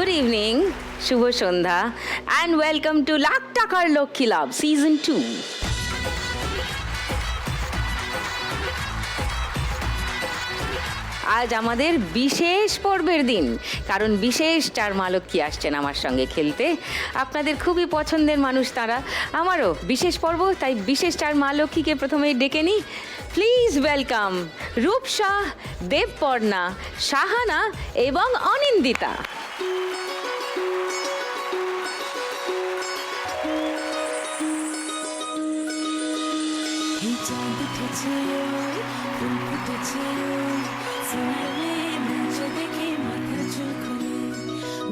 Good evening, Shubho Sandhya, and welcome to lakh টাকার লক্ষ্মী লাভ Season 2. আজ আমাদের বিশেষ পর্বের দিন, কারণ বিশেষ চার মা লক্ষ্মী আসছেন আমার সঙ্গে খেলতে। আপনাদের খুবই পছন্দের মানুষ তারা, আমারও বিশেষ পর্ব, তাই বিশেষ চার মা লক্ষ্মীকে প্রথমেই ডেকে নিই। প্লিজ ওয়েলকাম রূপসা, দেবপর্ণা, সাহানা এবং অনিন্দিতা।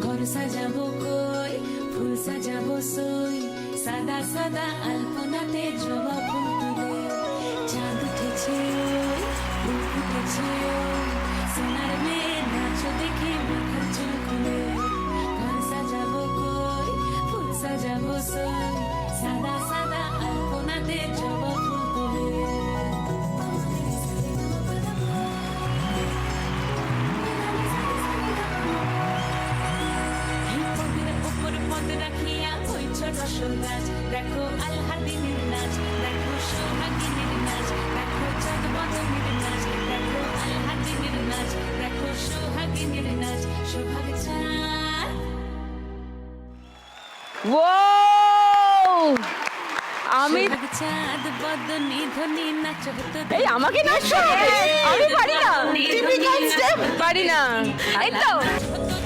ঘর সাজাবো কই, ফুল সাজাবো সই, সাদা সাদা আলপনাতে জবা ফুল তুলে। চাঁদ উঠেছে ওই, ফুল ফুটেছে ওই, সোনার মেয়ে নাচো দেখে মাথার চুল খুলে। ঘর সাজাবো কই, ফুল সাজাবো সই, সাদা সাদা আলপনাতে জবা ফুল তুলে। দেখো আলহাদিনের নাচ, দেখো সোহাগিনীর নাচ, দেখো চাঁদ বদনের নাচ, দেখো আলহাদিনের নাচ, দেখো সোহাগিনীর নাচ, সোহাগ চাঁদ। আমি চাঁদ বদনি ধ্বনি নাচ হতো। এই আমাকে নাচতে হবে, আমি পারি না, টিপিক্যাল স্টেপ পারি না। এই তো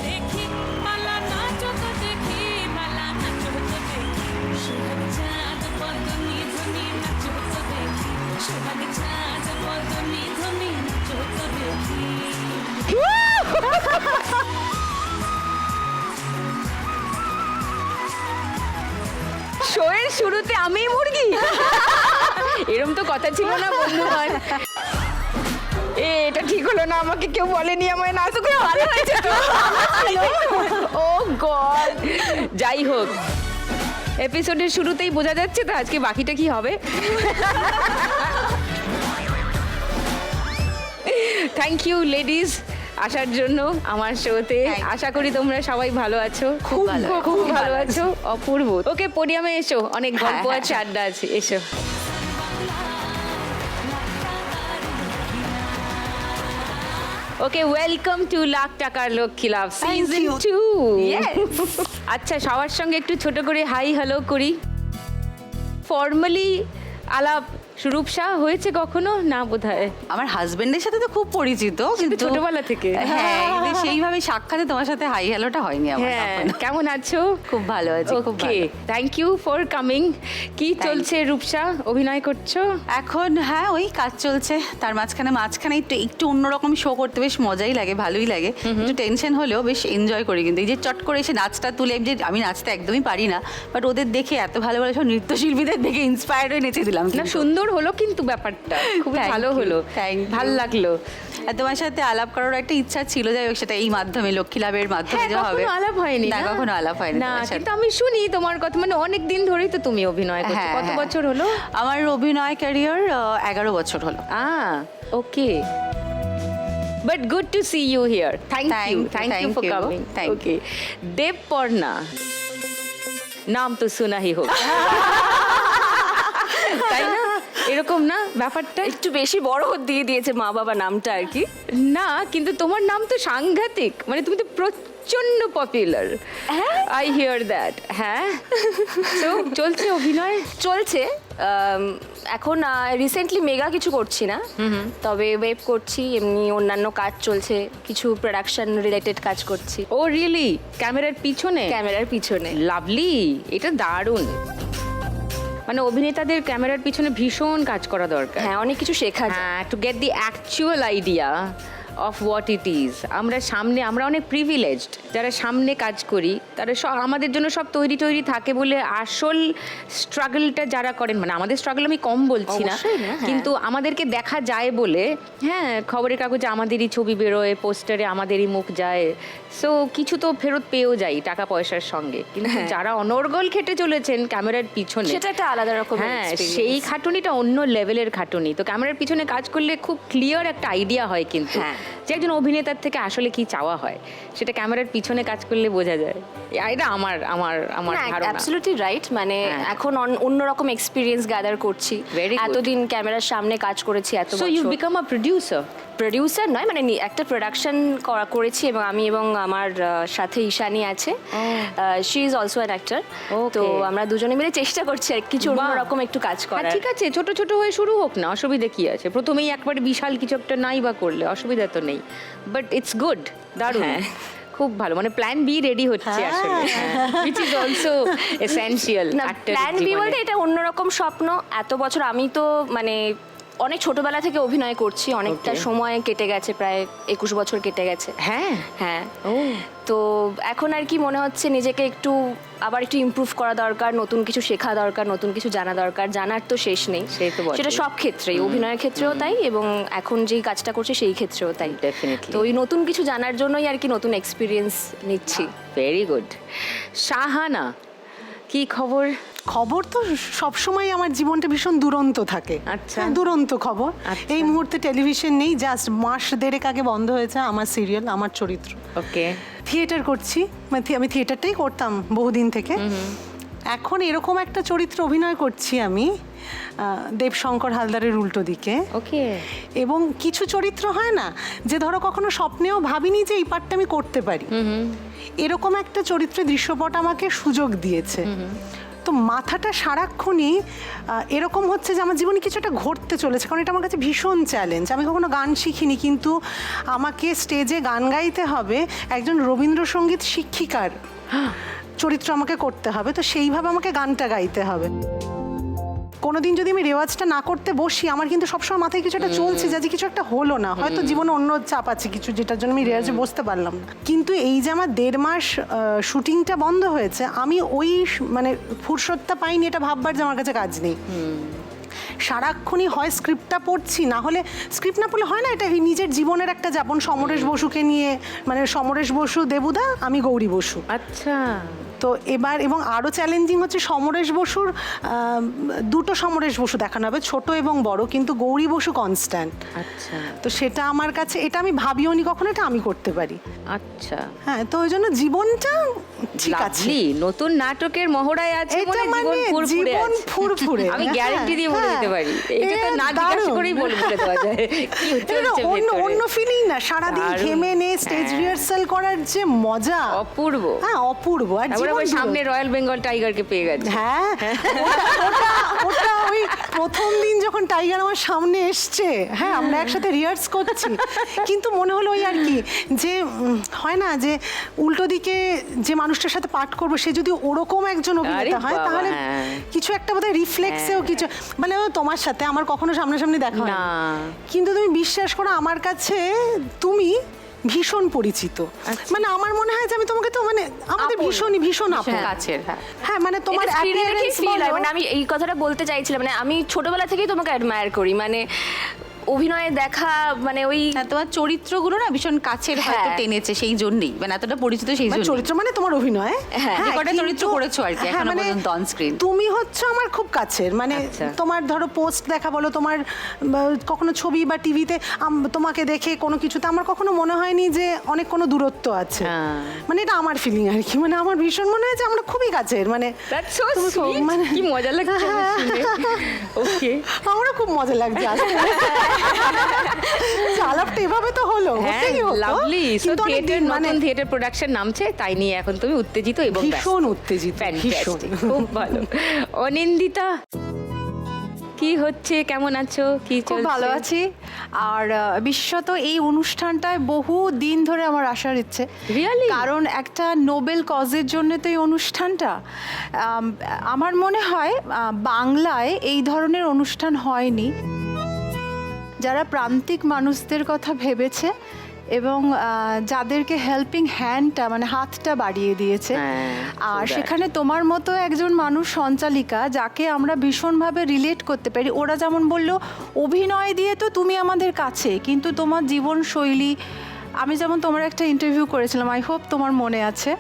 দেখি মালা নাচ হতো, দেখি মালা নাচ হতো, দেখি সোহাগ চাঁদ বদনি ধ্বনি নাচ হতো, দেখি সোহাগ চাঁদ বদনি ধ্বনি নাচ হতো, দেখি। শোয়ের শুরুতে আমি মুরগি, এরম তো কথা ছিল না বন্ধুগণ। এটা ঠিক হলো না, আমাকে কেউ বলেনি আমায় নাচ করে। ভালো হয়েছে তো। ও গড, যাই হোক, এপিসোডের শুরুতেই বোঝা যাচ্ছে তো আজকে বাকিটা কি হবে। থ্যাংক ইউ লেডিজ আসার জন্য আমার শোতে। আশা করি তোমরা সবাই ভালো আছো, খুব ভালো আছো, অপূর্ব। ওকে, পোডিয়ামে এসো, অনেক গল্প আছে, আড্ডা আছে, এসো। ওকে, ওয়েলকাম টু লাখ টাকার লক্ষ্মী লাভ Season 2. আচ্ছা, সবার সঙ্গে একটু ছোট করে হাই হ্যালো করি। ফর্মালি আলাপ রূপসা হয়েছে কখনো? না বোধহয়। আমার হাজবেন্ডের সাথে তো খুব পরিচিত, কিন্তু ছোটবেলা থেকে। হ্যাঁ, কিন্তু সেইভাবে সাক্ষাতে তোমার সাথে হাই হ্যালোটা হয়নি আমার কখনো। কেমন আছো? খুব ভালো আছি, খুব ওকে, ভালো। Thank you for coming. কি চলছে রূপসা? অভিনয় করছো এখন? হ্যাঁ, ওই কাজ চলছে, তার মাঝখানে একটু অন্যরকম শো করতে বেশ মজাই লাগে, ভালোই লাগে। একটু টেনশন হলেও বেশ এনজয় করি, কিন্তু এই যে চট করে এসে নাচটা তুলে, যে আমি নাচতে একদমই পারি না, বাট ওদের দেখে এত ভালো ভালো সব নৃত্যশিল্পীদের দেখে ইন্সপায়ার্ড হয়ে নেচে দিলাম। না, সুন্দর হলো কিন্তু ব্যাপারটা, খুব ভালো হলো, ভালো লাগলো। আর তোমার সাথে আলাপ করার একটা ইচ্ছা ছিল, যাই হোক সেটা এই মাধ্যমে, লক্ষ্মী লাভের মাধ্যমে যে হবে। কখনো আলাপ হয়নি না, কখনো আলাপ হয়নি না, তোমার সাথে। কিন্তু আমি শুনি তোমার কথা, মানে অনেক দিন ধরেই তো তুমি অভিনয় করছো। হ্যাঁ, কত হ্যাঁ। বছর হলো? আমার অভিনয় ক্যারিয়ার 11 বছর হলো। Okay, but good to see you here. Thank you for coming. Okay, Debparna, নাম তো শোনা হি হোক, তাই না? এরকম না ব্যাপারটা? একটু বেশি বড় দিয়ে দিয়েছে মা বাবা নামটা আর কি। না, কিন্তু তোমার নাম তো সাংঘাতিক, মানে তুমি তো প্রচন্ড পপুলার। I here that. হ্যাঁ, তো চলছে অভিনয়? চলছে। এখন রিসেন্টলি মেগা কিছু করছি না, তবে ওয়েব করছি, এমনি অন্যান্য কাজ চলছে, কিছু প্রোডাকশন রিলেটেড কাজ করছি। ও রিয়েলি? ক্যামেরার পিছনে? ক্যামেরার পিছনে। লাভলি, এটা দারুণ। মানে অভিনেতাদের ক্যামেরার পিছনে ভীষণ কাজ করা দরকার। হ্যাঁ, অনেক কিছু শেখা যায়। হ্যাঁ, to get the actual idea of what it is. আমরা অনেক প্রিভিলেজড, যারা সামনে কাজ করি, তারা সব আমাদের জন্য সব তৈরি থাকে বলে আসল স্ট্রাগলটা যারা করেন, মানে আমাদের স্ট্রাগল আমি কম বলছি না, কিন্তু আমাদেরকে দেখা যায় বলে, হ্যাঁ, খবরের কাগজে আমাদেরই ছবি বেরোয়, পোস্টারে আমাদেরই মুখ যায়, সো কিছু তো ফেরত পেয়েও যাই টাকা পয়সার সঙ্গে। কিন্তু যারা অনর্গল খেটে চলেছেন ক্যামেরার পিছনে, সেটা একটা আলাদা রকম। হ্যাঁ, সেই খাটুনিটা অন্য লেভেলের খাটুনি। তো ক্যামেরার পিছনে কাজ করলে খুব ক্লিয়ার একটা আইডিয়া হয় কিন্তু যে একজন অভিনেতার থেকে আসলে কি চাওয়া হয় সেটা ক্যামেরার পিছনে কাজ করলে বোঝা যায়। এটা আমার আমার আমার ধারণা। অ্যাবসলিউটলি রাইট, মানে এখন অন্যরকম এক্সপিরিয়েন্স গ্যাদার করছি। Very good. এতদিন ক্যামেরার সামনে কাজ করেছি, এত সো ইউ বছর বিকাম আ প্রোডিউসার। প্রোডিউসার নয়, মানে একটা প্রোডাকশন করেছি এবং আমি এবং আমার সাথে ঈশানী আছে, she is also an actor. Okay. তো আমরা দুজনে মিলে চেষ্টা করছি আর কিছু বাহ। অন্যরকম একটু কাজ হ্যাঁ, করার। ঠিক আছে, ছোট ছোট হয়ে শুরু হোক না, অসুবিধা কি আছে? প্রথমেই একবারে বিশাল কিছু একটা নাই বা করলে অসুবিধা তো নেই, বাট ইটস গুড, দারুণ। হ্যাঁ। খুব ভালো, মানে প্ল্যান বি রেডি হচ্ছে আসলে, উইচ ইজ অলসো এসেনশিয়াল। না, প্ল্যান বি বলতে এটা অন্যরকম স্বপ্ন। এত বছর আমি তো মানে অনেক ছোটবেলা থেকে অভিনয় করছি, অনেকটা Okay. সময় কেটে গেছে, প্রায় 21 বছর কেটে গেছে। হ্যাঁ, হ্যাঁ, ও তো এখন আর কি মনে হচ্ছে নিজেকে একটু আবার একটু ইমপ্রুভ করা দরকার, নতুন কিছু শেখা দরকার, নতুন কিছু জানা দরকার। জানার তো শেষ নেই, সে তো বটেই। সেটা সব ক্ষেত্রেই, অভিনয়ের ক্ষেত্রেও তাই এবং এখন যেই কাজটা করছি সেই ক্ষেত্রেও তাই। Definitely. তো ওই নতুন কিছু জানার জন্যই আর কি নতুন এক্সপিরিয়েন্স নিচ্ছি। Very good. শাহানা, কি খবর? খবর তো সবসময় আমার জীবনটা ভীষণ দুরন্ত থাকে। আচ্ছা। হ্যাঁ, দুরন্ত খবর। আচ্ছা। এই মুহূর্তে টেলিভিশন নেই, জাস্ট মাস দেড়েক আগে বন্ধ হয়েছে আমার সিরিয়াল আমার চরিত্র। ওকে, থিয়েটার করছি, মানে আমি থিয়েটারটাই করতাম বহুদিন থেকে। এখন এরকম একটা চরিত্র অভিনয় করছি আমি, দেবশঙ্কর হালদারের উল্টো দিকে। ওকে, এবং কিছু চরিত্র হয় না যে ধরো কখনো স্বপ্নেও ভাবিনি যে এই পার্টটা আমি করতে পারি, এরকম একটা চরিত্রে দৃশ্যপট আমাকে সুযোগ দিয়েছে। তো মাথাটা সারাক্ষণই এরকম হচ্ছে যে আমার জীবনে কিছু একটা ঘটতে চলেছে, কারণ এটা আমার কাছে ভীষণ চ্যালেঞ্জ। আমি কখনো গান শিখিনি, কিন্তু আমাকে স্টেজে গান গাইতে হবে, একজন রবীন্দ্রসঙ্গীত শিক্ষিকার চরিত্র আমাকে করতে হবে। তো সেইভাবে আমাকে গানটা গাইতে হবে। কোনোদিন যদি আমি রেওয়াজটা না করতে বসি, আমার কিন্তু সবসময় মাথায় কিছু একটা চলছে যে কিছু একটা হলো না, হয়তো জীবনে অন্য চাপ আছে কিছু, যেটার জন্য আমি রেওয়াজে বসতে পারলাম না। কিন্তু এই যে আমার 1.5 মাস শুটিংটা বন্ধ হয়েছে, আমি ওই মানে ফুরসতটা পাইনি এটা ভাববার যে আমার কাছে কাজ নেই। সারাক্ষণই হয় স্ক্রিপ্টটা পড়ছি, না হলে স্ক্রিপ্ট না পড়লে হয় না, এটা নিজের জীবনের একটা যাপন। সমরেশ বসুকে নিয়ে, মানে সমরেশ বসু দেবুদা, আমি গৌরী বসু। আচ্ছা, তো এবার এবং আরও চ্যালেঞ্জিং হচ্ছে সমরেশ বসুর দুটো সমরেশ বসু দেখানো হবে, ছোট এবং বড়, কিন্তু গৌরী বসু কনস্ট্যান্ট। আচ্ছা, তো সেটা আমার কাছে, এটা আমি ভাবিও নি কখনো এটা আমি করতে পারি। আচ্ছা, হ্যাঁ, তো ওই জন্য জীবনটা ঠিক আছে। লাভলি, নতুন নাটকের মহড়ায় আছে এটা মনে, জীবন মানে ফুরফুরে জীবন আছে। ফুরফুরে। আমি গ্যারান্টি দিয়ে বলে দিতে পারি, এটা তো না জিজ্ঞাসা করেই বলে দেওয়া যায় কি চলছে অন্য ভেতরে। অন্য ফিলিং না, সারাদিন দারুণ। ঘেমে নে স্টেজ হ্যাঁ। রিহার্সাল করার যে মজা, অপূর্ব। হ্যাঁ অপূর্ব। আর তারপরে জীবন আবার সামনে দুরন্ত। রয়্যাল বেঙ্গল টাইগারকে পেয়ে গেছে। হ্যাঁ, ওটা ওই প্রথম দিন যখন টাইগার আমার সামনে এসছে, হ্যাঁ আমরা একসাথে রিহার্স করছি, কিন্তু মনে হলো ওই আর কি যে হয় না যে উল্টো দিকে যে মানুষটার সাথে পাঠ করবো সে যদি ওরকম একজন অভিনেতা হয়, বাবা, তাহলে হ্যাঁ। কিছু একটা বোধহয় রিফ্লেক্সেও কিছু, মানে তোমার সাথে আমার কখনো সামনাসামনি দেখা হয় না। না, কিন্তু তুমি বিশ্বাস করো আমার কাছে তুমি ভীষণ পরিচিত। মানে আমার মনে হয় যে আমি তোমাকে তো মানে আমাদের আপন। ভীষণ আপন কাছের, হ্যাঁ। হ্যাঁ, মানে তোমার এটা screen এ দেখেই appearance feel হয়, বলো। মানে আমি এই কথাটা বলতে চাইছিলাম, মানে আমি ছোটবেলা থেকেই তোমাকে অ্যাডমায়ার করি, মানে অভিনয়ে দেখা, মানে ওই হ্যাঁ, তোমার চরিত্রগুলো না ভীষণ কাছের হয়তো হ্যাঁ। টেনেছে সেই জন্যই, মানে এতটা পরিচিত সেই মানে জন্য। চরিত্র মানে তোমার অভিনয়, হ্যাঁ, যে কটা কিন্তু- চরিত্র করেছো আর কি হ্যাঁ, এখনো মানে পর্যন্ত on screen। তুমি হচ্ছে আমার খুব কাছের, মানে আচ্ছা। তোমার ধরো পোস্ট দেখা বলো, তোমার কখনো ছবি বা টিভিতে তোমাকে দেখে কোনো কিছুতে আমার কখনো মনে হয়নি যে অনেক কোনো দূরত্ব আছে। হ্যাঁ। মানে এটা আমার ফিলিং আর কি, মানে আমার ভীষণ মনে হয় যে আমরা খুবই কাছের, মানে That's so তুমি খুব- sweet, মানে- কি মজা লাগছে আমার শুনে। ওকে, আমারও খুব মজা লাগছে আসলে। আলাপটা এভাবে তো হলো, হ্যাঁ, হতেই হতো। লাভলি। সো কিন্তু অনেক থিয়েটার, দিন মানে নতুন থিয়েটার প্রোডাকশন নামছে, তাই নিয়ে এখন তুমি উত্তেজিত এবং ভীষণ উত্তেজিত, ভীষণ। Fantastic, খুব ভালো। অনিন্দিতা, কি হচ্ছে, কেমন আছো, কি খুব চলছে? ভালো আছি। আর বিশেষত এই অনুষ্ঠানটায় বহু দিন ধরে আমার আসার ইচ্ছে, Really? কারণ একটা নোবেল কজের জন্য তো এই অনুষ্ঠানটা, আমার মনে হয় বাংলায় এই ধরনের অনুষ্ঠান হয়নি। যারা প্রান্তিক মানুষদের কথা ভেবেছে এবং যাদেরকে হেল্পিং হ্যান্ডটা মানে হাতটা বাড়িয়ে দিয়েছে, হ্যাঁ, আর so that. সেখানে তোমার মতো একজন মানুষ সঞ্চালিকা যাকে আমরা ভীষণভাবে রিলেট করতে পারি। ওরা যেমন বললো অভিনয় দিয়ে তো তুমি আমাদের কাছে, কিন্তু তোমার জীবনশৈলী, আমি যেমন তোমার একটা ইন্টারভিউ করেছিলাম, আই হোপ তোমার মনে আছে,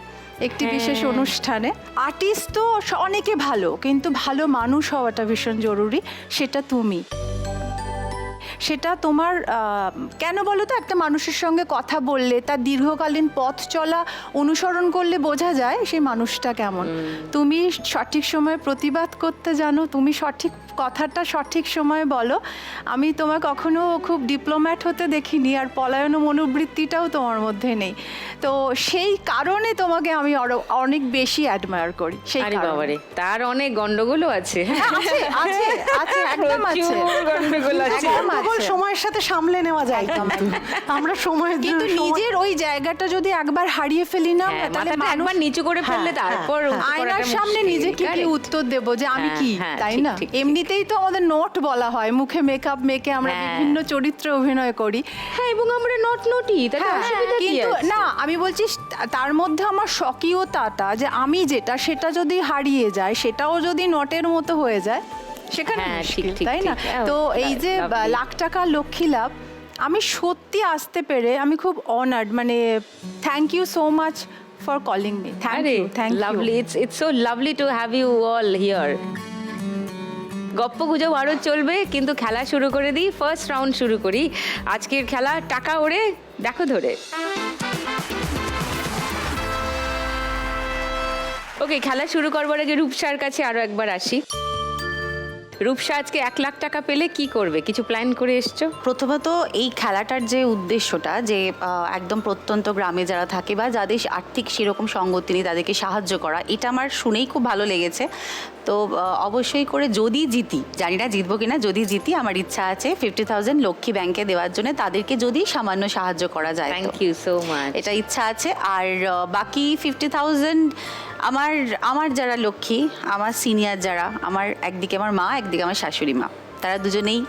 একটি বিশেষ অনুষ্ঠানে। আর্টিস্ট তো অনেকে ভালো, কিন্তু ভালো মানুষ হওয়াটা ভীষণ জরুরি, সেটা তুমি। সেটা তোমার কেন বলো তো, একটা মানুষের সঙ্গে কথা বললে, তার দীর্ঘকালীন পথ চলা অনুসরণ করলে বোঝা যায় সেই মানুষটা কেমন। তুমি সঠিক সময়ে প্রতিবাদ করতে জানো, তুমি সঠিক কথাটা সঠিক সময়ে বলো। আমি তোমায় কখনো খুব ডিপ্লোম্যাট হতে দেখিনি, আর পলায়ন মনোবৃত্তিটাও তোমার মধ্যে নেই। তো সেই কারণে তোমাকে আমি অনেক বেশি অ্যাডমায়ার করি। সেই আরে কারণে। বাবারে, তার অনেক গন্ডগোলও আছে। হ্যাঁ, আছে আছে একদম আছে, প্রচুর গন্ডগোল আছে। একদম গন্ডগোল আছে। সময়ের সাথে সামলে নেওয়া যায় কিন্তু আমরা সময়ের কিন্তু নিজের ওই জায়গাটা যদি একবার হারিয়ে ফেলি না, হ্যাঁ, তাহলে মাথাটা একবার নিচু করে ফেললে হ্যাঁ, তারপর হ্যাঁ, উঠে আয়নার পড়াটা সামনে মুশকিল। নিজেকে কি Correct? উত্তর দেব যে আমি হ্যাঁ, কি, হ্যাঁ, তাই ঠিক, না? ঠিক, ঠিক। এমনিতেই তো আমাদের নোট বলা হয়, মুখে মেকআপ মেখে আমরা হ্যাঁ। বিভিন্ন চরিত্রে অভিনয় করি। হ্যাঁ, এবং আমরা নটি তাতে হ্যাঁ, অসুবিধা কি কিন্তু আছে? না, আমি বলছি তার মধ্যে আমার স্বকীয়তাটা, যে আমি যেটা সেটা যদি হারিয়ে যায়, সেটাও যদি নটের মতো হয়ে যায়, সেখানে হ্যাঁ, মুশকিল, ঠিক, ঠিক, তাই না? ঠিক। হ্যাঁ, তো এই যে lovely। লাখ টাকা লক্ষ্মী লাভ, আমি সত্যি আসতে পেরে আমি খুব অনার্ড, মানে thank you so much for calling me. Thank আরে you, thank you. Lovely, it's so lovely to have you all here. গপ্প গুজব আরও চলবে, কিন্তু খেলা শুরু করে দিই। ফার্স্ট রাউন্ড শুরু করি। আজকের খেলা টাকা ওড়ে, দেখো ধরে। ওকে, খেলা শুরু করবার আগে রূপসার কাছে আরো একবার আসি। রূপসা, আজকে 1 লাখ টাকা পেলে কি করবে? কিছু প্ল্যান করে এসছো? প্রথমত এই খেলাটার যে উদ্দেশ্যটা, যে একদম প্রত্যন্ত গ্রামে যারা থাকে বা যাদের আর্থিক সেরকম সঙ্গতি নেই তাদেরকে সাহায্য করা, এটা আমার শুনেই খুব ভালো লেগেছে। তো অবশ্যই করে যদি জিতি, জানি না জিতবো কিনা, যদি জিতি আমার ইচ্ছা আছে 50,000 লক্ষ্মী ব্যাংকে দেওয়ার জন্য, তাদেরকে যদি সামান্য সাহায্য করা যায়। Thank you so much. এটা ইচ্ছা আছে। আর বাকি 50,000 আমার যারা লক্ষ্মী, আমার সিনিয়র যারা, আমার একদিকে আমার মা, একদিকে আমার শাশুড়ি মা, তারা দুজনেই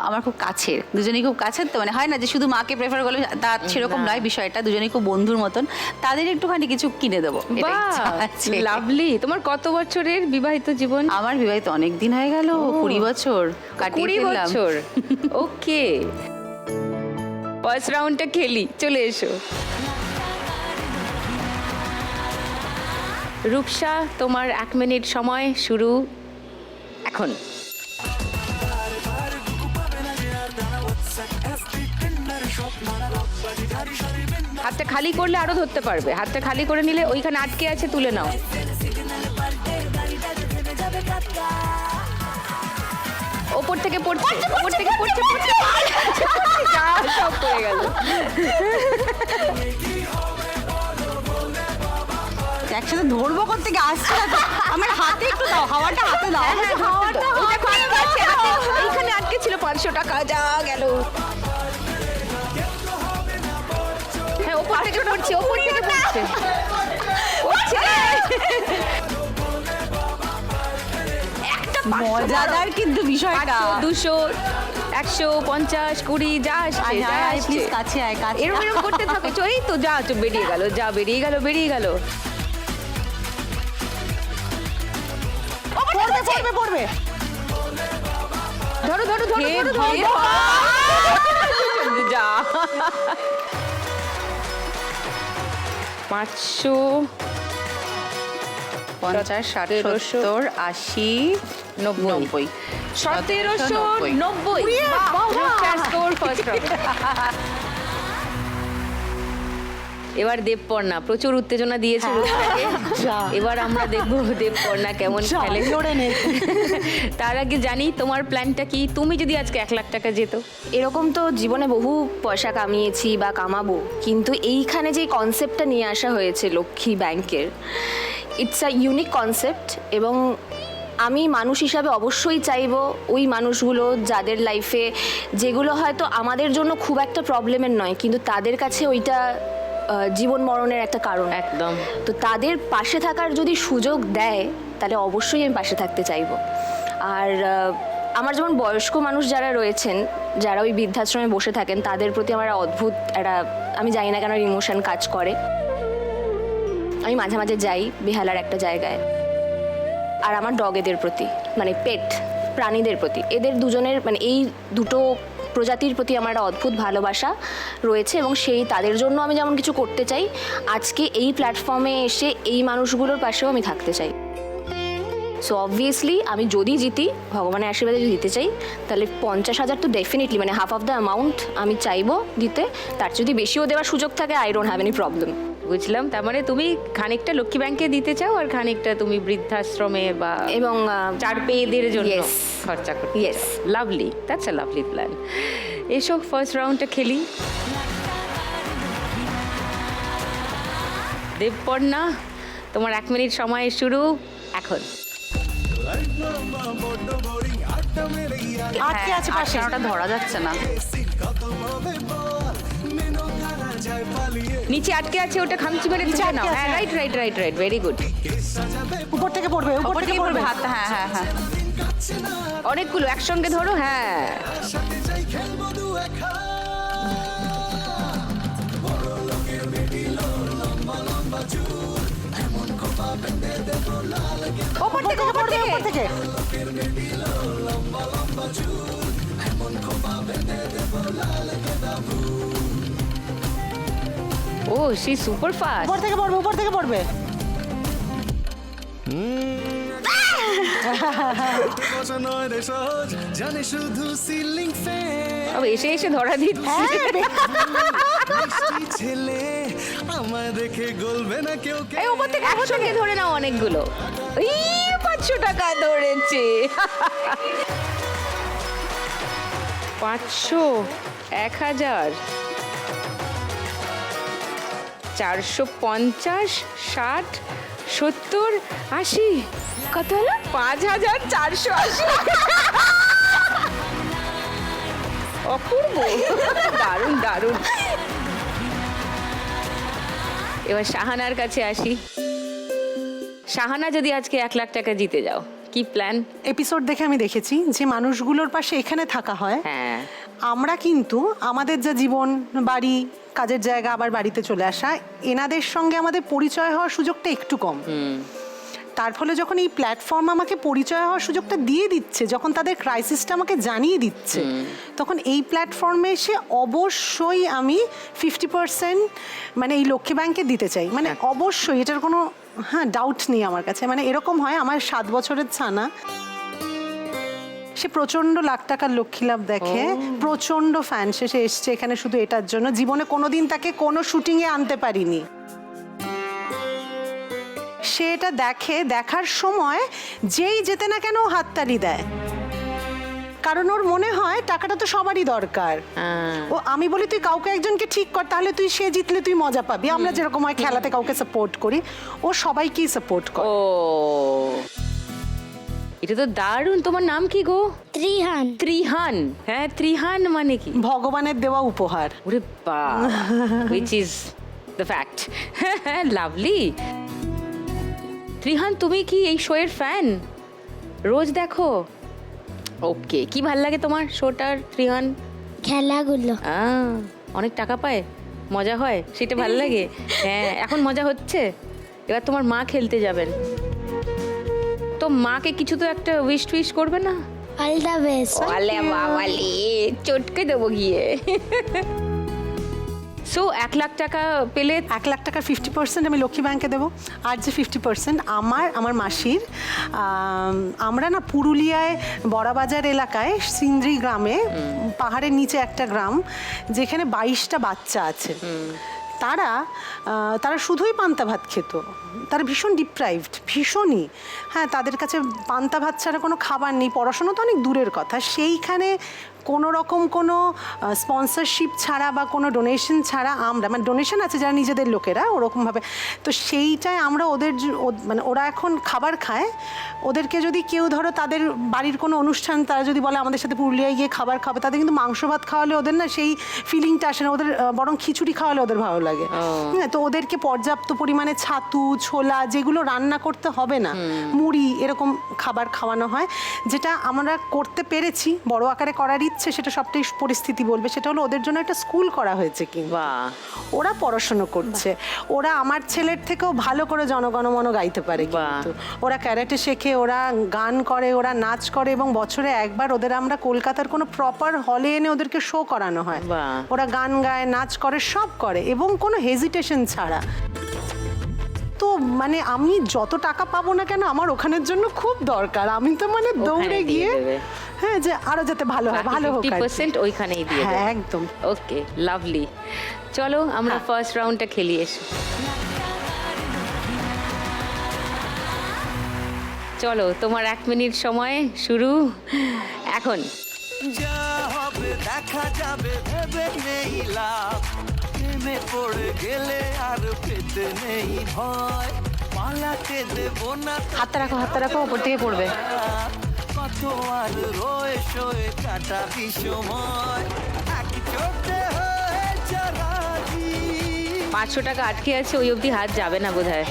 আমার খুব কাছের, দুজনেই খুব কাছের। তো মানে হয় না যে শুধু মাকে প্রেফার করলে, তা সেরকম নয় বিষয়টা, দুজনেই খুব বন্ধুর মতন, তাদের একটুখানি কিছু কিনে দেবো, এটা ইচ্ছা আছে। লাভলি। তোমার কত বছরের বিবাহিত জীবন? আমার বিবাহিত অনেক দিন হয়ে গেল, 20 বছর কাটিয়ে 20 ফেললাম। বছর। ওকে, ফার্স্ট রাউন্ডটা খেলি, চলে এসো। রূপসা, তোমার 1 মিনিট সময় শুরু এখন। হাতটা খালি করলে আরো ধরতে পারবে। হাতটা খালি করে নিলে ওইখানে আটকে আছে, তুলে নাও। ওপর থেকে পড়ছে, ওপর থেকে পড়ছে, পড়ছে, যা, সব পড়ে গেল। একসাথে ধরবো করতে গিয়ে আসছে না তো। আমার হাতে একটু দাও, হাওয়াটা হাতে দাও। হাওয়াটা এইখানে আটকে ছিল। 500 টাকা যা গেল। হ্যাঁ, ওপর থেকে পড়ছে, ওপর থেকে পড়ছে, পড়ছে। একটা মজাদার কিন্তু বিষয়টা। 200, 150, 20 যা আসছে, যা আসছে। প্লিজ কাছে আয়, কাছে এরকম এরকম করতে থাকো। এই তো যা, বেরিয়ে গেল, যা বেরিয়ে গেল, বেরিয়ে গেল। পড়বে পড়বে। ধরো ধরো ধরো ধরো, ধরো। যা। 500, 50, 60, 70, 80, 90। 1790। Score first round. এবার দেবপর্ণা প্রচুর উত্তেজনা দিয়েছে রূপসাকে। এবার আমরা দেখবো দেবপর্ণা কেমন খেলে। তার আগে জানি তোমার প্ল্যানটা কি? তুমি যদি আজকে 1 লাখ টাকা যেত? এরকম তো জীবনে বহু পয়সা কামিয়েছি বা কামাবো, কিন্তু এইখানে যে কনসেপ্টটা নিয়ে আসা হয়েছে লক্ষ্মী ব্যাংকের, ইটস আ ইউনিক কনসেপ্ট। এবং আমি মানুষ হিসাবে অবশ্যই চাইবো ওই মানুষগুলো যাদের লাইফে, যেগুলো হয়তো আমাদের জন্য খুব একটা প্রবলেমের নয়, কিন্তু তাদের কাছে ওইটা জীবন মরণের একটা কারণ। একদম। তো তাদের পাশে থাকার যদি সুযোগ দেয়, তাহলে অবশ্যই আমি পাশে থাকতে চাইবো। আর আমার যেমন বয়স্ক মানুষ যারা রয়েছেন, যারা ওই বৃদ্ধাশ্রমে বসে থাকেন, তাদের প্রতি আমার অদ্ভুত একটা, আমি জানি না কেন, ইমোশন কাজ করে। আমি মাঝে মাঝে যাই বেহালার একটা জায়গায়। আর আমার ডগেদের প্রতি, মানে পেট প্রাণীদের প্রতি, এদের দুজনের, মানে এই দুটো প্রজাতির প্রতি আমার একটা অদ্ভুত ভালোবাসা রয়েছে। এবং সেই তাদের জন্য আমি যেমন কিছু করতে চাই, আজকে এই প্ল্যাটফর্মে এসে এই মানুষগুলোর পাশেও আমি থাকতে চাই। সো অবভিয়াসলি আমি যদি জিতি, ভগবানের আশীর্বাদে যদি দিতে চাই, তাহলে 50,000 তো ডেফিনেটলি, মানে হাফ অফ দ্য অ্যামাউন্ট আমি চাইবো দিতে। তার যদি বেশিও দেওয়ার সুযোগ থাকে, I don't have any problem. বুঝলাম, তার মানে তুমি খানিকটা লক্ষ্মী ব্যাংকে দিতে চাও আর খানিকটা তুমি বৃদ্ধাশ্রমে বা এবং চার পেয়েদের জন্য Yes. খরচা করতে Yes. Lovely, that's a lovely plan. এসো ফার্স্ট রাউন্ডটা খেলি। দেবপর্ণা, তোমার 1 মিনিট সময় শুরু এখন। আটকে আছে পাশে। ওটা ধরা যাচ্ছে না। নিচে আটকে আছে, ওটা খামচি মেরে নিচে তুলে আটকে নাও। আছে, হ্যাঁ, right right right right, very good. উপর থেকে পড়বে, উপর থেকে পড়বে। হাতটা, হ্যাঁ হ্যাঁ হ্যাঁ। অনেকগুলো একসঙ্গে ধরো, হ্যাঁ। উপর থেকে পড়বে, উপর থেকে। ও, শি সুপার ফাস্ট। উপর থেকে পড়বে, উপর থেকে পড়বে। কথা নয় রে সহজ, জানে শুধু সিলিং ফ্যান। এসে এসে ধরা দিচ্ছে। মিষ্টি ছেলে আমায় দেখে গলবে না কেউ কে। এই উপর থেকে একসঙ্গে ধরে নাও অনেকগুলো। এই 500 টাকা ধরেছে। 500, 1000, 450, 60, 70, 80। কত হলো? 5480। অপূর্ব, দারুণ দারুণ। এবার শাহানার কাছে আসি। শাহানা, যদি আজকে 1 লাখ টাকা জিতে যাও, কি প্ল্যান? এপিসোড দেখে আমি দেখেছি যে মানুষগুলোর পাশে এখানে থাকা হয়, হ্যাঁ, আমরা কিন্তু আমাদের যা জীবন, বাড়ি, কাজের জায়গা, আবার বাড়িতে চলে আসা, এনাদের সঙ্গে আমাদের পরিচয় হওয়ার সুযোগটা একটু কম। তার ফলে যখন এই প্ল্যাটফর্ম আমাকে পরিচয় হওয়ার সুযোগটা দিয়ে দিচ্ছে, যখন তাদের ক্রাইসিসটা আমাকে জানিয়ে দিচ্ছে, তখন এই প্ল্যাটফর্মে এসে অবশ্যই আমি 50% মানে এই লক্ষ্মী ব্যাংকে দিতে চাই। মানে অবশ্যই, এটার কোনো ডাউট নেই আমার কাছে। মানে এরকম হয়, আমার 7 বছরের ছানা, সে প্রচন্ড লাখ টাকার লক্ষ্মী লাভ দেখে, প্রচন্ড ফ্যান, সে এসছে এখানে শুধু এটার জন্য। জীবনে কোনোদিন তাকে কোনো শুটিংয়ে আনতে পারিনি। সে এটা দেখে, দেখার সময় যেই যেতে না কেন ও হাততালি দেয়, কারণ ওর মনে হয় টাকাটা তো সবারই দরকার। ও, আমি বলি তুই কাউকে একজনকে ঠিক কর, তাহলে তুই সে জিতলে তুই মজা পাবি। আমরা যেরকম হয় খেলাতে কাউকে সাপোর্ট করি, ও সবাইকেই সাপোর্ট করে। ও, এটা তো দারুণ। তোমার নাম কি গো? ত্রিহান। ত্রিহান। হ্যাঁ, ত্রিহান মানে কি? ভগবানের দেওয়া উপহার। ওরে বাবা, which is the fact. Lovely. Trihan, তুমি কি এই শোয়ের ফ্যান? রোজ দেখো? ওকে, কি ভাল লাগে তোমার শোটার, ত্রিহান? খেলাগুলো। অনেক টাকা পায়, মজা হয়, সেটা ভাল লাগে। হ্যাঁ, এখন মজা হচ্ছে। এবার তোমার মা খেলতে যাবেন, তো মাকে কিছু তো একটা উইশ টুইশ করবে না? All the best. আলে বাবালে, চটকে দেবো গিয়ে। সো 1 লাখ টাকা পেলে 1 লাখ টাকার 50% আমি লক্ষ্মী ব্যাংকে দেবো, আর যে 50% আমার মাসির। আমরা না পুরুলিয়ায় বড়াবাজার এলাকায় সিন্দ্রি গ্রামে, পাহাড়ের নিচে একটা গ্রাম, যেখানে 22টা বাচ্চা আছে। তারা শুধুই পান্তা ভাত খেত। তারা ভীষণ ডিপ্রাইভড, ভীষণই। হ্যাঁ, তাদের কাছে পান্তা ভাত ছাড়া কোনো খাবার নেই। পড়াশোনা তো অনেক দূরের কথা। সেইখানে কোনো রকম কোনো স্পন্সরশিপ ছাড়া বা কোনো ডোনেশন ছাড়া আমরা, মানে ডোনেশন আছে যারা নিজেদের লোকেরা ওরকমভাবে, তো সেইটাই আমরা মানে ওরা এখন খাবার খায়। ওদেরকে যদি কেউ ধরো তাদের বাড়ির কোনো অনুষ্ঠান, তারা যদি বলে আমাদের সাথে পুরুলিয়ায় গিয়ে খাবার খাবে, তাদের কিন্তু মাংস ভাত খাওয়ালে ওদের না সেই ফিলিংটা আসে না। ওদের বরং খিচুড়ি খাওয়ালে ওদের ভালো লাগে। হ্যাঁ, তো ওদেরকে পর্যাপ্ত পরিমাণে ছাতু, ছোলা, যেগুলো রান্না করতে হবে না, মুড়ি, এরকম খাবার খাওয়ানো হয়, যেটা আমরা করতে পেরেছি। বড় আকারে করার ইচ্ছে, সেটা সবটাই পরিস্থিতি বলবে। সেটা হলো ওদের জন্য একটা স্কুল করা হয়েছে, কি ওরা পড়াশোনা করছে। ওরা আমার ছেলের থেকেও ভালো করে জনগণমন গাইতে পারে, কিন্তু ওরা ক্যারাটে শেখে, ওরা গান করে, ওরা নাচ করে, এবং বছরে একবার ওদের আমরা কলকাতার কোনো প্রপার হলে এনে ওদেরকে শো করানো হয়। ওরা গান গায়, নাচ করে, সব করে, এবং কোনো হেজিটেশন ছাড়া। তো মানে আমি যত টাকা পাবো না কেন আমার ওখানের জন্য খুব দরকার, আমি তো মানে দৌড়ে দিয়ে গিয়ে দেবে। হ্যাঁ যে আরো যাতে ভালো হয়, ভালো হোক আর কি। 50% ওইখানেই দিয়ে হ্যাঁ দেবে। একদম। ওকে, লাভলি। চলো আমরা ফার্স্ট রাউন্ডটা খেলি এসে। চলো, তোমার 1 মিনিট সময় শুরু এখন। যা হবে দেখা যাবে, ভেবে নেই লাভ, প্রেমে পড়ে গেলে আর পেতে নেই ভয়, পালাতে দেব না হাতটা রাখো, ওপর থেকে পড়বে। কত আর রয়ে শোয়ে কাটাবি সময়, এক চোটে হয়েছে রাজি, 500 টাকা আটকে আছে, ওই অবধি হাত যাবে না বোধহয়।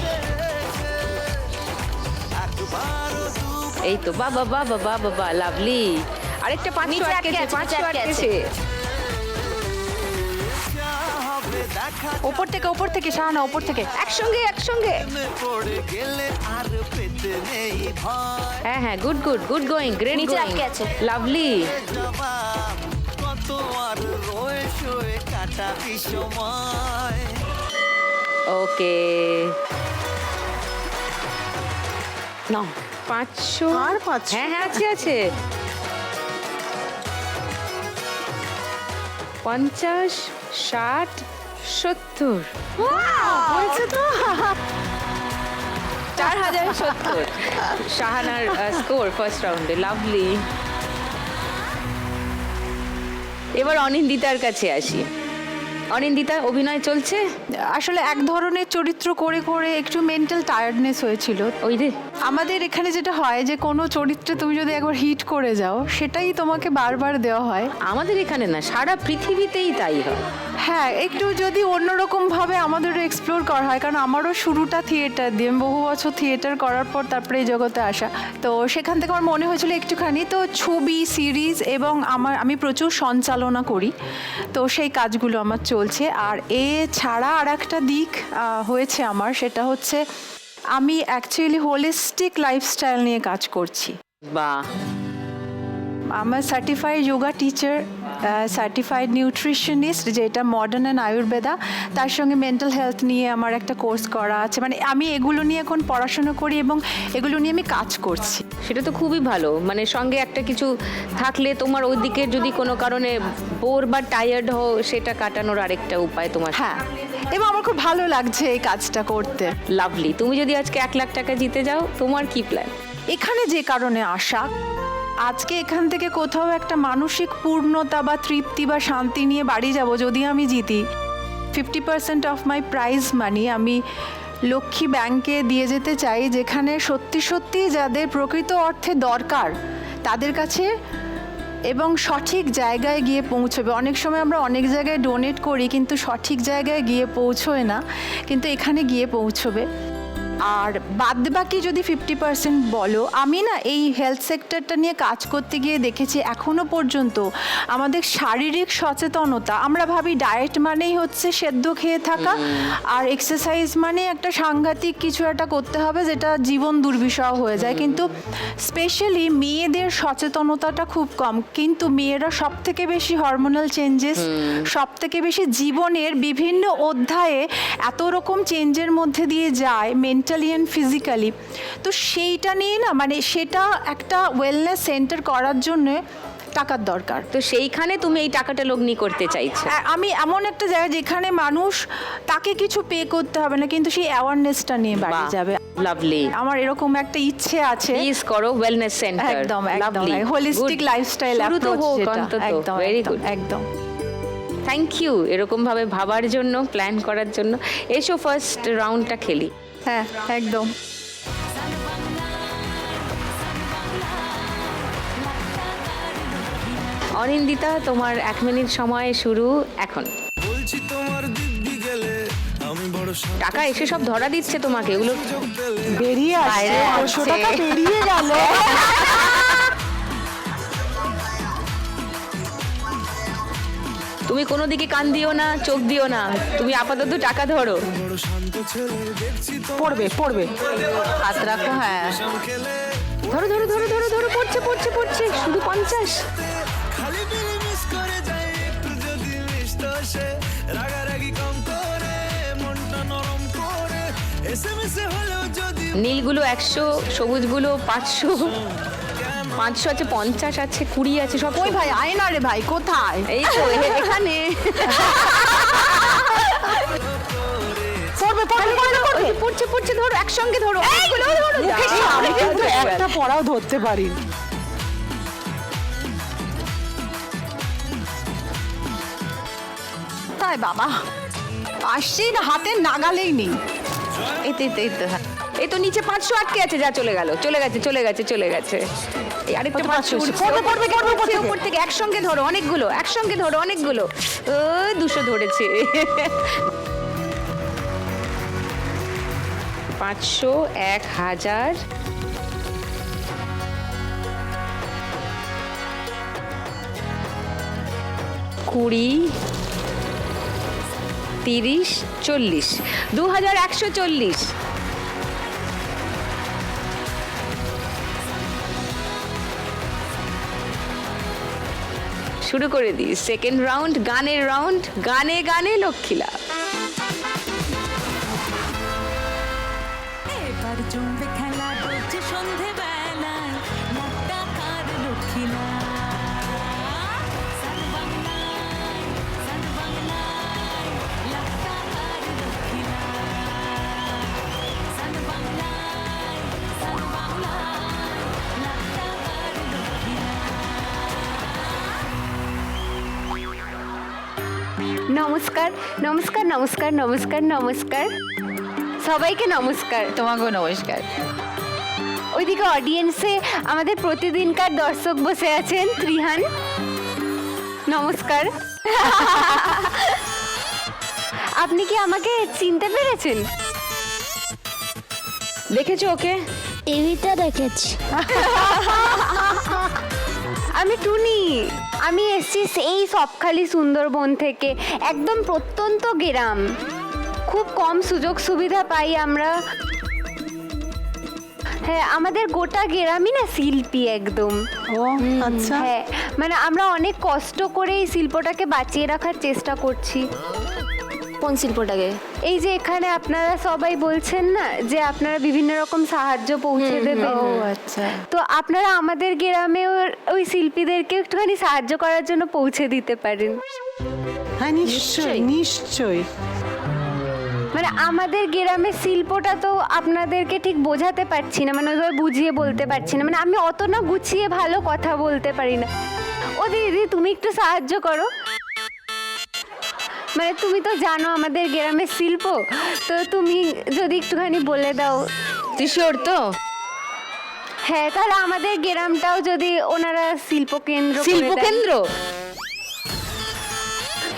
একবারও দুবার এই তো, বাবা বাবা বাবা বাবা, লাভলি। আরেকটা 500 নিচে আটকে আটকেছে, আছে, 500 নিচে আটকে আছে। আটকেছে। যা হবে দেখা ওপর থেকে শাহানা, ওপর থেকে। একসঙ্গে প্রেমে পড়ে গেলে আর পেতে নেই ভয়, হ্যাঁ হ্যাঁ, good good good going, great নিচে গোয়িং, আটকে আছে। লাভলি। জবাব কত আর রয়ে শোয়ে কাটাবি সময়, ওকে, নাও 500 আর 500? হ্যাঁ হ্যাঁ, আছে আছে। 50, 60, 70, হয়েছে তো। 4070 শাহানার স্কোর ফার্স্ট রাউন্ডে, লাভলি। এবার অনিন্দিতার কাছে আসি। অনিন্দিতা, অভিনয় চলছে? আসলে এক ধরনের চরিত্র করে করে একটু মেন্টাল টায়ার্ডনেস হয়েছিল। ওই রে, আমাদের এখানে যেটা হয় যে কোনো চরিত্রে তুমি যদি একবার হিট করে যাও সেটাই তোমাকে বারবার দেওয়া হয়। আমাদের এখানে না, সারা পৃথিবীতেই তাই হয়। হ্যাঁ, একটু যদি অন্যরকমভাবে আমাদেরও এক্সপ্লোর করা হয়, কারণ আমারও শুরুটা থিয়েটার দিয়ে, আমি বহু বছর থিয়েটার করার পর তারপরে এই জগতে আসা, তো সেখান থেকে আমার মনে হয়েছিল একটুখানি তো ছবি, সিরিজ এবং আমি প্রচুর সঞ্চালনা করি, তো সেই কাজগুলো আমার চলছে। আর এ ছাড়া আর একটা দিক হয়েছে আমার, সেটা হচ্ছে আমি অ্যাকচুয়ালি হোলিস্টিক লাইফস্টাইল নিয়ে কাজ করছি। বাহ, আমার certified yoga teacher, certified nutritionist, যেটা মডার্ন অ্যান্ড আয়ুর্বেদা, তার সঙ্গে মেন্টাল হেলথ নিয়ে আমার একটা কোর্স করা আছে। মানে আমি এগুলো নিয়ে এখন পড়াশোনা করি এবং এগুলো নিয়ে আমি কাজ করছি। সেটা তো খুবই ভালো। মানে সঙ্গে একটা কিছু থাকলে তোমার ওই দিকে যদি কোনো কারণে বোর বা টায়ার্ড হও, সেটা কাটানোর আরেকটা উপায় তোমার। হ্যাঁ, এবং আমার খুব ভালো লাগছে এই কাজটা করতে। লাভলি। তুমি যদি আজকে 1 লাখ টাকা জিতে যাও, তোমার কি প্ল্যান? এখানে যে কারণে আসা, আজকে এখান থেকে কোথাও একটা মানসিক পূর্ণতা বা তৃপ্তি বা শান্তি নিয়ে বাড়ি যাব যদি আমি জিতি। 50% অফ মাই প্রাইজ মানি আমি লক্ষ্মী ব্যাংকে দিয়ে যেতে চাই, যেখানে সত্যি সত্যি যাদের প্রকৃত অর্থে দরকার তাদের কাছে, এবং সঠিক জায়গায় গিয়ে পৌঁছবে। অনেক সময় আমরা অনেক জায়গায় ডোনেট করি কিন্তু সঠিক জায়গায় গিয়ে পৌঁছয় না, কিন্তু এখানে গিয়ে পৌঁছবে। আর বাদবাকি যদি 50% বলো, আমি না এই হেলথ সেক্টরটা নিয়ে কাজ করতে গিয়ে দেখেছি এখনো পর্যন্ত আমাদের শারীরিক সচেতনতা, আমরা ভাবি ডায়েট মানেই হচ্ছে সেদ্ধ খেয়ে থাকা, আর এক্সারসাইজ মানে একটা সাংঘাতিক কিছু একটা করতে হবে যেটা জীবন দুর্বিষহ হয়ে যায়, কিন্তু স্পেশালি মেয়েদের সচেতনতাটা খুব কম। কিন্তু মেয়েরা সব থেকে বেশি হরমোনাল চেঞ্জেস, সব থেকে বেশি জীবনের বিভিন্ন অধ্যায়ে এত রকম চেঞ্জের মধ্যে দিয়ে যায়, মেন্টালি অ্যান্ড ফিজিক্যালি। তো সেইটা নিয়ে না, মানে সেটা একটা ওয়েলনেস সেন্টার করার জন্য টাকার দরকার। তো সেইখানে তুমি এই টাকাটা লগ্নি করতে চাইছো? আমি এমন একটা জায়গা যেখানে মানুষ, তাকে কিছু পে করতে হবে না, কিন্তু সেই অ্যাওয়ারনেসটা নিয়ে বাড়ি যাবে। লাভলি। আমার এরকম একটা ইচ্ছে আছে। প্লিজ করো ওয়েলনেস সেন্টার। একদম একদম হোলিস্টিক লাইফস্টাইল অ্যাপ্রোচ, একদম ভেরি গুড, একদম। থ্যাংক ইউ এরকম ভাবে ভাবার জন্য, প্ল্যান করার জন্য। এসো ফার্স্ট রাউন্ডটা খেলি। হ্যাঁ, একদম। অনিন্দিতা, তোমার 1 মিনিট সময় শুরু এখন। বলছি তোমার দিব্যি গেলে আমি বড় টাকা এসে সব ধরা দিচ্ছে তোমাকে, এগুলো সুযোগ পেলে বেরিয়ে আসছে, বাইরে 200 আসছে। টাকা বেরিয়ে গেল। তুমি কোনো দিকে কান দিও না, চোখ দিও না, তুমি আপাতত টাকা ধরো। বড় শান্ত ছেলে দেখছি তো পড়বে পড়বে। হাত রাখো। হ্যাঁ, খেলে ধরো ধরো ধরো ধরো ধরো, পড়ছে পড়ছে পড়ছে, শুধু 50। খালি বিলি মিস করে যায় একটু যদি মিষ্ট সে, রাগারাগি কম করে মনটা নরম করে এসএমএসে হলেও যদি নীলগুলো 100, সবুজগুলো 500, 500 আছে, 50 আছে, 20 আছে, সব ওই ভাই আয় না রে ভাই, কোথায়? এই তো এখানে। পড়বে পড়বে পড়বে পড়বে। পড়ছে পড়ছে, ধরো একসঙ্গে ধরো, অনেকগুলো ধরো। আমি কিন্তু একটা পড়াও ধরতে পারি। তাই বাবা, আসছি না, হাতের নাগালেই নেই। এই তো এই তো হ্যাঁ। এই তো নিচে 500 আটকে আছে, যা চলে গেল, চলে গেছে চলে গেছে চলে গেছে। এই আরেকটা 500 উঠছে, পড়বে, পড়বে, পড়বে, পড়ছে, পড়বে। উপর থেকে একসঙ্গে ধরো অনেকগুলো, একসঙ্গে ধরো অনেকগুলো। ও 200 ধরেছে। 500, 1000, 20, 30, 40, 2140। শুরু করে দিই সেকেন্ড রাউন্ড, গানের রাউন্ড, গানে গানে লক্ষ্মীলা। এবার জমবে খেলা রোজ সন্ধে বেলায় লাখ টাকার লক্ষ্মীলা সান বাংলায় লাখ টাকার লক্ষ্মীলা সান বাংলায় লাখ টাকার লক্ষ্মীলা। নমস্কার নমস্কার নমস্কার নমস্কার নমস্কার, সবাইকে নমস্কার। তোমাকেও নমস্কার। ওইদিকে অডিয়েন্সে আমাদের প্রতিদিনকার দর্শক বসে আছেন, ত্রিহান নমস্কার। আপনি কি আমাকে চিনতে পেরেছেন? দেখেছো ওকে? টিভিতে দেখেছি। আমি টুনি, আমি এসেছি সেই সবখালি সুন্দরবন থেকে, একদম প্রত্যন্ত গ্রাম। খুব কম সুযোগ সুবিধা পাই আমরা। হ্যাঁ, আমাদের গোটা গ্রামই না শিল্পী একদম। ও আচ্ছা। হ্যাঁ, মানে আমরা অনেক কষ্ট করে এই শিল্পটাকে বাঁচিয়ে রাখার চেষ্টা করছি। কোন শিল্পটাকে? এই যে এখানে আপনারা সবাই বলছেন না যে আপনারা বিভিন্ন রকম সাহায্য পৌঁছে দেবেন, ও আচ্ছা। তো আপনারা আমাদের গ্রামে ওই শিল্পীদেরকে একটুখানি সাহায্য করার জন্য পৌঁছে দিতে পারেন। হ্যাঁ নিশ্চয়ই নিশ্চয়ই। মানে আমাদের গ্রামের শিল্পটা তো আপনাদেরকে ঠিক বোঝাতে পারছি না, মানে ওইভাবে বুঝিয়ে বলতে পারছি না, মানে আমি অত না গুছিয়ে ভালো কথা বলতে পারি না। ও দিদি তুমি একটু সাহায্য করো, মানে তুমি তো জানো আমাদের গ্রামের শিল্প, তো তুমি যদি একটুখানি বলে দাও। তুই শিওর তো? হ্যাঁ, তাহলে আমাদের গ্রামটাও যদি ওনারা শিল্পকেন্দ্র করে দেন। শিল্পকেন্দ্র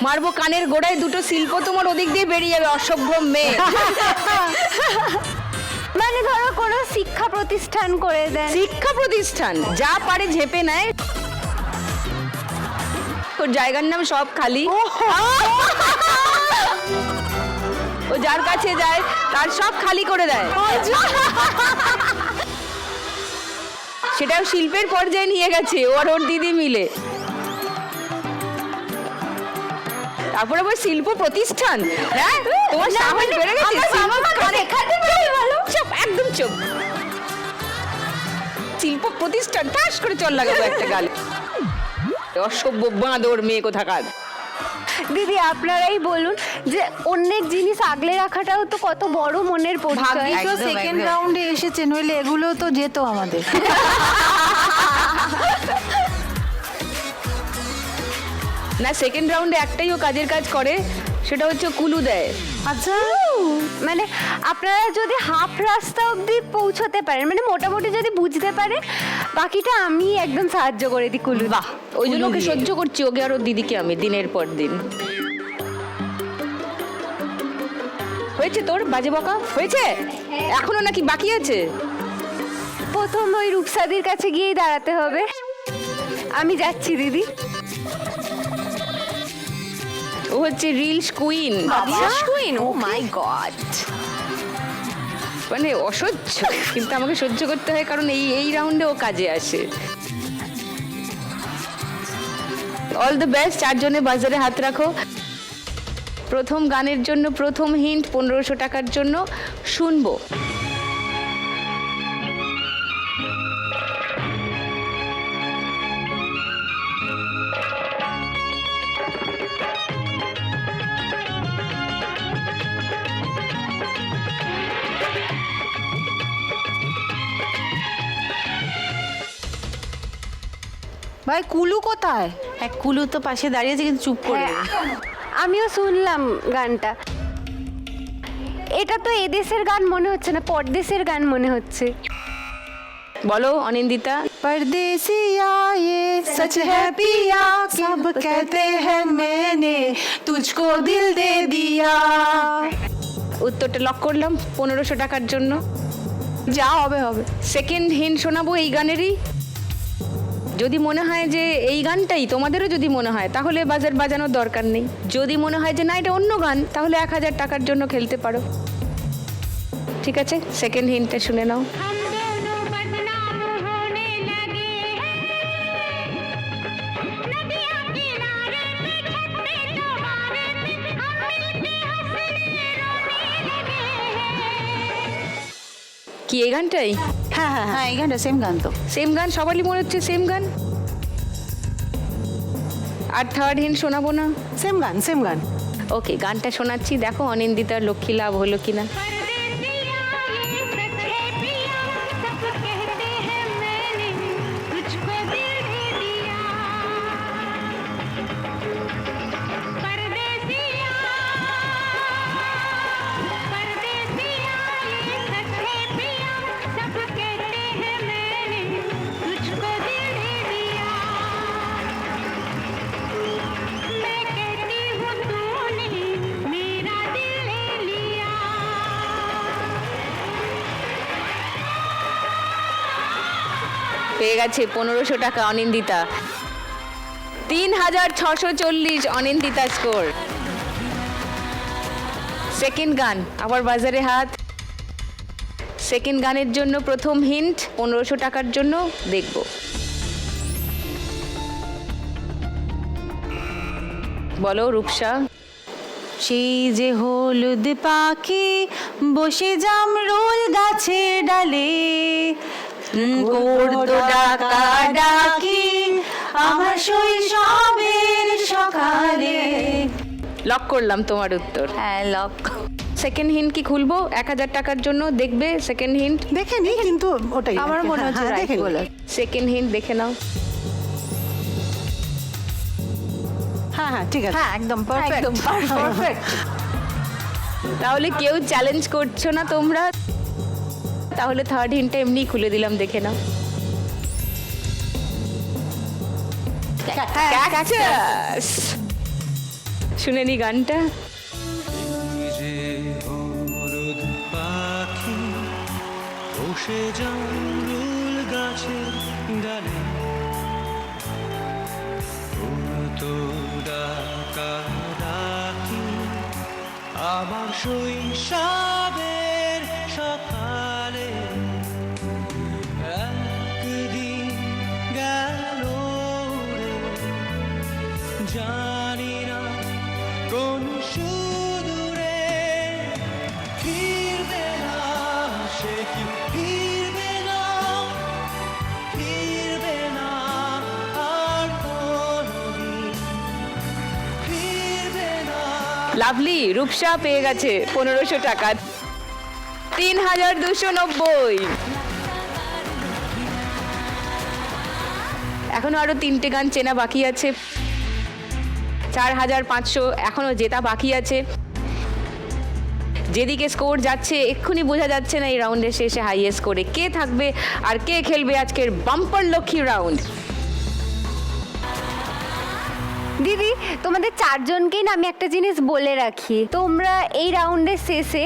মারবো কানের গোড়ায়, দুটো শিল্প তোমার ওদিক দিয়ে বেরিয়ে যাবে, অসভ্য মেয়ে। মানে ধরো কোনো শিক্ষা প্রতিষ্ঠান করে দেন। শিক্ষা প্রতিষ্ঠান যা পারে ঝেপে নেয়, ওর জায়গার নাম সব খালি। ও যার কাছে যায় তার সব খালি করে দেয়, সেটাও শিল্পের পর্যায়ে নিয়ে গেছে ও আর ওর দিদি মিলে। তারপরে আবার শিল্প প্রতিষ্ঠান। হ্যাঁ, তোমার সাহস বেড়ে গেছে। চুপ, একদম চুপ। শিল্প প্রতিষ্ঠান ঠাস করে চল লাগাবো একটা গালে। অসভ্য বাঁদর মেয়ে কোথাকার। দিদি আপনারাই বলুন যে অন্যের জিনিস আগলে রাখাটাও তো কত বড় মনের পরিচয়। ভাগ্যিস একদম, সেকেন্ড একদম। রাউন্ডে এসেছে, নইলে এগুলো তো যেত আমাদের। না, সেকেন্ড রাউন্ডে একটাই ও কাজের কাজ করে, সেটা হচ্ছে কুলু দেয়। আচ্ছা, মানে আপনারা যদি হাফ রাস্তা অবধি পৌঁছতে পারেন, মানে মোটামুটি যদি বুঝতে পারেন, বাকিটা আমি একদম সাহায্য করে দিই কুলু। বাহ, ওই জন্য ওকে সহ্য করছি, ওকে আর ওর দিদিকে আমি দিনের পর দিন। হয়েছে তোর বাজে বকা? হয়েছে? এখনো নাকি বাকি আছে? প্রথম ওই রূপসাদির কাছে গিয়েই দাঁড়াতে হবে। আমি যাচ্ছি দিদি। ও হচ্ছে রিলস কুইন। কুইন, ও মাই গড। মানে অসহ্য, কিন্তু আমাকে সহ্য করতে হয়, কারণ এই রাউন্ডে ও কাজে আসে। অল দ্য বেস্ট, চারজনে বাজারে হাত রাখো। প্রথম গানের জন্য প্রথম হিন্ট 1500 টাকার জন্য শুনবো। ভাই কুলু কোথায়? হ্যাঁ, কুলু তো পাশে দাঁড়িয়েছে কিন্তু চুপ করে। হ্যাঁ, আমিও শুনলাম গানটা। এটা তো এদেশের গান মনে হচ্ছে না, পরদেশের গান মনে হচ্ছে। বলো অনিন্দিতা। परदेसिया ये सच है पिया, सब कहते हैं मैंने तुझको दिल दे दिया। উত্তরটা লক করলাম 1500 টাকার জন্য। যা হবে হবে। সেকেন্ড হিন্ট শোনাবো এই গানেরই। যদি মনে হয় যে এই গানটাই তোমাদেরও যদি মনে হয় তাহলে বাজার বাজানোর দরকার নেই। যদি মনে হয় যে না এটা অন্য গান তাহলে 1000 টাকার জন্য খেলতে পারো। ঠিক আছে, সেকেন্ড হিন্টটা শুনে নাও। हम दोनों बदनाम होने लगे हैं, नदियाँ किनारे पे छत पे तुम्हारे पे हम मिलके हंसने रोने लगे हैं। কি এই গানটাই? হ্যাঁ হ্যাঁ হ্যাঁ, এই গানটা সেম গান তো। সেম গান, সবারই মনে হচ্ছে সেম গান। আর থার্ড হিন্ট শোনাবো না? সেম গান, সেম গান। ওকে, গানটা শোনাচ্ছি, দেখো অনিন্দিতার লক্ষ্মী লাভ হলো কিনা। परदेसिया ये सच है पिया, सब कहते हैं मैंने तुझको दिल दे दिया। परदेसिया परदेसिया ये सच है पिया, सब कहते हैं मैंने तुझको दिल दे दिया। मैं कहती हूँ तूने मेरा दिल ले लिया। পেয়ে গেছে 1500 টাকা অনিন্দিতা। 3640 অনিন্দিতা স্কোর। সেকেন্ড গান, আবার বাজারে হাত। সেকেন্ড গানের জন্য প্রথম হিন্ট 1500 টাকার জন্য দেখব। বলো রূপসা। সেই যে হলুদ পাখি বসে জামরুল গাছের ডালে, করতো ডাকা ডাকি আমার শৈশবের সকালে। লক করলাম তোমার উত্তর। হ্যাঁ, লক। সেকেন্ড হিন্ট কি খুলবো 1000 টাকার জন্য? দেখবে সেকেন্ড হিন্ট? দেখে নি, কিন্তু ওটাই আমার মনে হ্যাঁ, হচ্ছে হ্যাঁ, রাইট দেখে নি। বলে। সেকেন্ড হিন্ট দেখে নাও। হ্যাঁ হ্যাঁ, ঠিক আছে। হ্যাঁ একদম পারফেক্ট, একদম পারফেক্ট। তাহলে কেউ চ্যালেঞ্জ করছো না তোমরা? তাহলে থার্ড হিন্টটা এমনি খুলে দিলাম, দেখে নাও। ক্যাকটাস। শুনে নি গানটা। এই যে হলুদ পাখি বসে জামরুল গাছের ডালে, করতো ডাকা ডাকি আমার শৈশবের সকালে। একদিন গেল রে, জানি না কোন সুদূরে, ফিরবে না সে কি ফিরবে না, ফিরবে না আর কোনদিন, ফিরবে না। লাভলি, রূপসা পেয়ে গেছে 1500 টাকা। 3290। এখনো আরো 3টে গান চেনা বাকি আছে। 4500 এখনো জেতা বাকি আছে। যেদিকে স্কোর যাচ্ছে এক্ষুনি বোঝা যাচ্ছে না এই রাউন্ডের শেষে হাইয়েস্ট স্কোরে কে থাকবে আর কে খেলবে আজকের বাম্পার লক্ষ্মী রাউন্ড। দিদি, তোমাদের চারজনকেই না আমি একটা জিনিস বলে রাখি, তোমরা এই রাউন্ডের শেষে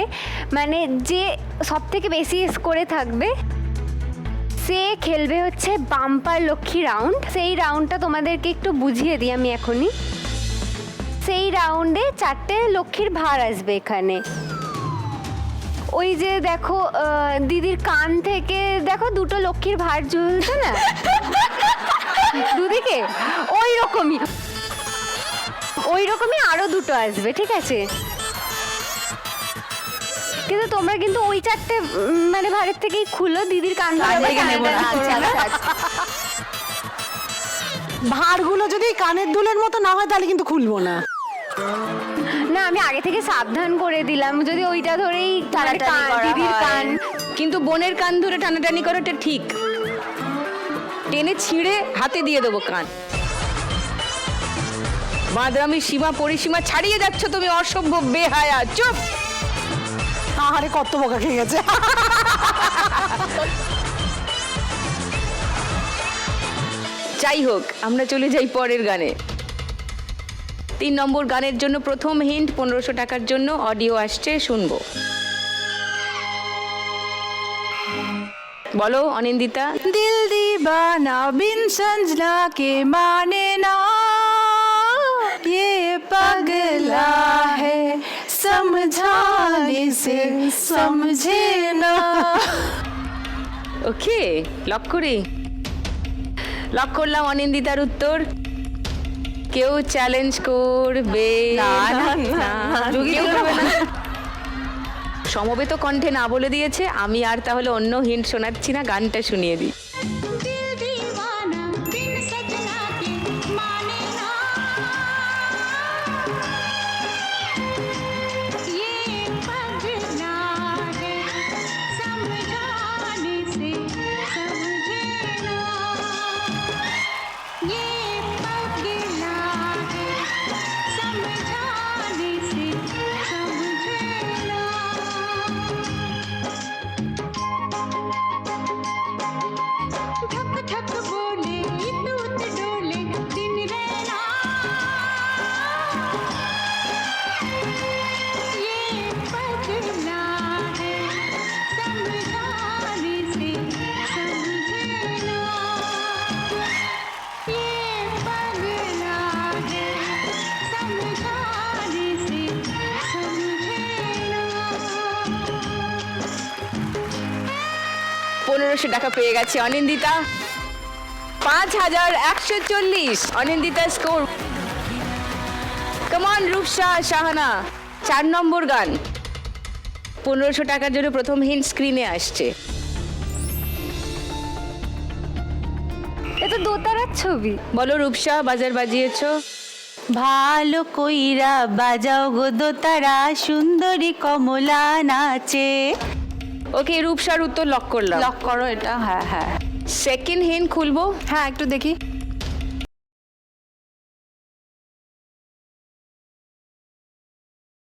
মানে যে সব থেকে বেশি স্কোরে থাকবে সে খেলবে হচ্ছে বাম্পার লক্ষ্মী রাউন্ড। সেই রাউন্ডটা তোমাদেরকে একটু বুঝিয়ে দিই আমি এখনই। সেই রাউন্ডে 4টে লক্ষ্মীর ভার আসবে এখানে। ওই যে দেখো দিদির কান থেকে দেখো 2টো লক্ষ্মীর ভার ঝুলছে না দুদিকে, ওই রকমই ওই রকমই আরো দুটো আসবে, ঠিক আছে? কিন্তু তোমরা কিন্তু ওই চারটে মানে ভাড়ের থেকেই খুলো, দিদির কান ধরে আবার থেকে নেবো না। টানাটানি করো না। ভাঁড়গুলো যদি কানের দুলের মতো না হয় তাহলে কিন্তু খুলবো না। না, আমি আগে থেকে সাবধান করে দিলাম, যদি ওইটা ধরেই টানাটানি কান- করা দিদির হয়। কান। কিন্তু বোনের কান ধরে টানাটানি করাটা ঠিক, টেনে ছিঁড়ে হাতে দিয়ে দেবো কান। মাদ্রামি সীমা পরিসীমা ছাড়িয়ে যাচ্ছ তুমি, অসভ্য বেহায়া। চুপ। আহারে কত বোকা খেয়ে গেছে। যাই হোক, আমরা চলে যাই পরের গানে। 3 নম্বর গানের জন্য প্রথম হিন্ট, 1500 টাকার জন্য অডিও আসছে, শুনবো। বলো অনিন্দিতা। दिल दीवाना बिन संजना के माने ना, ये पगला है समझाने से समझे ना। ওকে, লক করি। লক করলাম অনিন্দিতার উত্তর। কেউ চ্যালেঞ্জ করবে না, না, না, কেউ করবে না। সমবেত কণ্ঠে না বলে দিয়েছে। আমি আর তাহলে অন্য হিন্ট শোনাচ্ছি না, গানটা শুনিয়ে দিই। दिल दीवाना बिन सजना के माने ना, ये पगला है समझाने से समझे ना, ये पगला है समझाने से समझे ना। धक धक बोले दूत डोले दिन रहना, ये पगला है समझाने से समझे ना, ये पगला है समझाने से समझे ना। 1500 টাকা পেয়ে গেছে অনিন্দিতা। 5140 অনিন্দিতা স্কোর। কমান রূপসা শাহানা, 4 নম্বর গান। 1500 টাকার জন্য প্রথম হিন্ট স্ক্রিনে আসছে। এ তো দোতারার ছবি। বলো রূপসা, বাজার বাজিয়েছো। ভালো কইরা বাজাও গো দোতারা, সুন্দরী কমলা নাচে। ওকে, রূপসার উত্তর লক করলাম। লক করো এটা। হ্যাঁ হ্যাঁ সেকেন্ড হিন্ট খুলবো। হ্যাঁ, একটু দেখি।